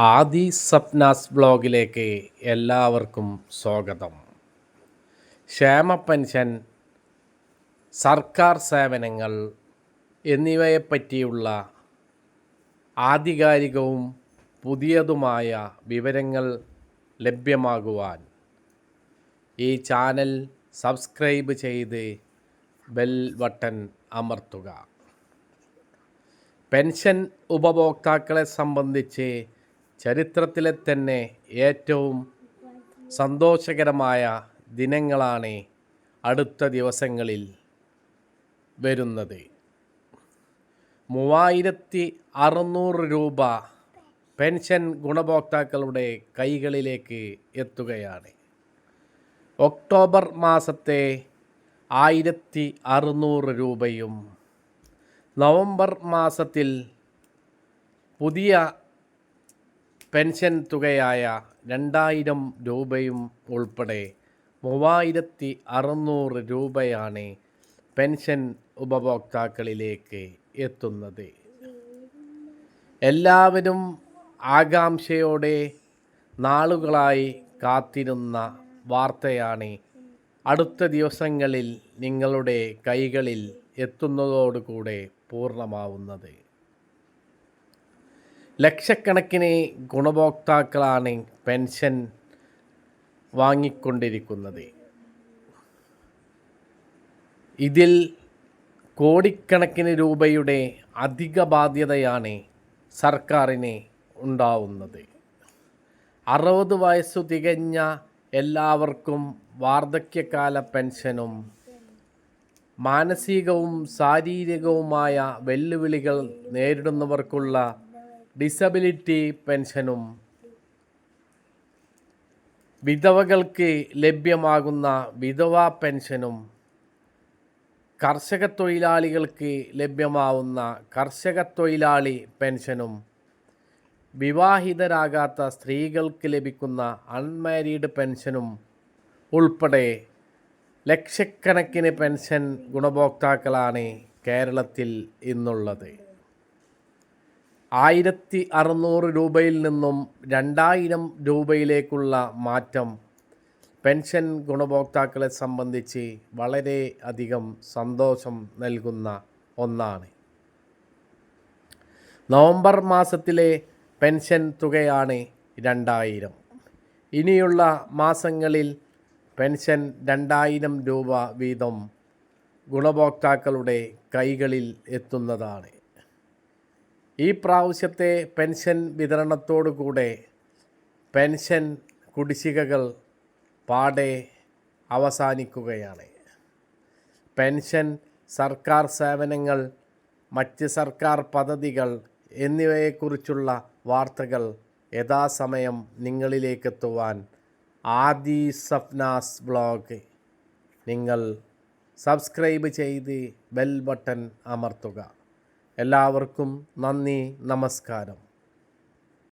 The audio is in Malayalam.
ആദി സപ്നാസ് ബ്ലോഗിലേക്ക് എല്ലാവർക്കും സ്വാഗതം. ക്ഷേമ പെൻഷൻ, സർക്കാർ സേവനങ്ങൾ എന്നിവയെപ്പറ്റിയുള്ള ആധികാരികവും പുതിയതുമായ വിവരങ്ങൾ ലഭ്യമാകുവാൻ ഈ ചാനൽ സബ്സ്ക്രൈബ് ചെയ്ത് ബെൽ ബട്ടൺ അമർത്തുക. പെൻഷൻ ഉപഭോക്താക്കളെ സംബന്ധിച്ച് ചരിത്രത്തിലെ തന്നെ ഏറ്റവും സന്തോഷകരമായ ദിനങ്ങളാണ് അടുത്ത ദിവസങ്ങളിൽ വരുന്നത്. 3600 രൂപ പെൻഷൻ ഗുണഭോക്താക്കളുടെ കൈകളിലേക്ക് എത്തുകയാണ്. ഒക്ടോബർ മാസത്തെ 1600 രൂപയും നവംബർ മാസത്തിൽ പുതിയ പെൻഷൻ തുകയായ 2000 രൂപയും ഉൾപ്പെടെ 3600 രൂപയാണ് പെൻഷൻ ഉപഭോക്താക്കളിലേക്ക് എത്തുന്നത്. എല്ലാവരും ആകാംക്ഷയോടെ നാളുകളായി കാത്തിരുന്ന വാർത്തയാണ് അടുത്ത ദിവസങ്ങളിൽ നിങ്ങളുടെ കൈകളിൽ എത്തുന്നതോടുകൂടെ പൂർണ്ണമാവുന്നത്. ലക്ഷക്കണക്കിന് ഗുണഭോക്താക്കളാണ് പെൻഷൻ വാങ്ങിക്കൊണ്ടിരിക്കുന്നത്. ഇതിൽ കോടിക്കണക്കിന് രൂപയുടെ അധിക ബാധ്യതയാണ് സർക്കാരിന് ഉണ്ടാവുന്നത്. 60 വയസ്സു തികഞ്ഞ എല്ലാവർക്കും വാർദ്ധക്യകാല പെൻഷനും മാനസികവും ശാരീരികവുമായ വെല്ലുവിളികൾ നേരിടുന്നവർക്കുള്ള ഡിസബിലിറ്റി പെൻഷനും വിധവകൾക്ക് ലഭ്യമാകുന്ന വിധവാ പെൻഷനും കർഷക തൊഴിലാളികൾക്ക് ലഭ്യമാവുന്ന കർഷക തൊഴിലാളി പെൻഷനും വിവാഹിതരാകാത്ത സ്ത്രീകൾക്ക് ലഭിക്കുന്ന അൺമാരീഡ് പെൻഷനും ഉൾപ്പെടെ ലക്ഷക്കണക്കിന് പെൻഷൻ ഗുണഭോക്താക്കളാണ് കേരളത്തിൽ ഇന്നുള്ളത്. 1600 രൂപയിൽ നിന്നും 2000 രൂപയിലേക്കുള്ള മാറ്റം പെൻഷൻ ഗുണഭോക്താക്കളെ സംബന്ധിച്ച് വളരെ അധികം സന്തോഷം നൽകുന്ന ഒന്നാണ്. നവംബർ മാസത്തിലെ പെൻഷൻ തുകയാണ് 2000. ഇനിയുള്ള മാസങ്ങളിൽ പെൻഷൻ 2000 രൂപ വീതം ഗുണഭോക്താക്കളുടെ കൈകളിൽ എത്തുന്നതാണ്. ഈ പ്രാവശ്യത്തെ പെൻഷൻ വിതരണത്തോടുകൂടെ പെൻഷൻ കുടിശ്ശികകൾ പാടെ അവസാനിക്കുകയാണ്. പെൻഷൻ, സർക്കാർ സേവനങ്ങൾ, മറ്റ് സർക്കാർ പദ്ധതികൾ എന്നിവയെക്കുറിച്ചുള്ള വാർത്തകൾ യഥാസമയം നിങ്ങളിലേക്കെത്തുവാൻ ആദി സപ്നാസ് ബ്ലോഗ് നിങ്ങൾ സബ്സ്ക്രൈബ് ചെയ്ത് ബെൽ ബട്ടൺ അമർത്തുക. എല്ലാവർക്കും നന്ദി, നമസ്കാരം.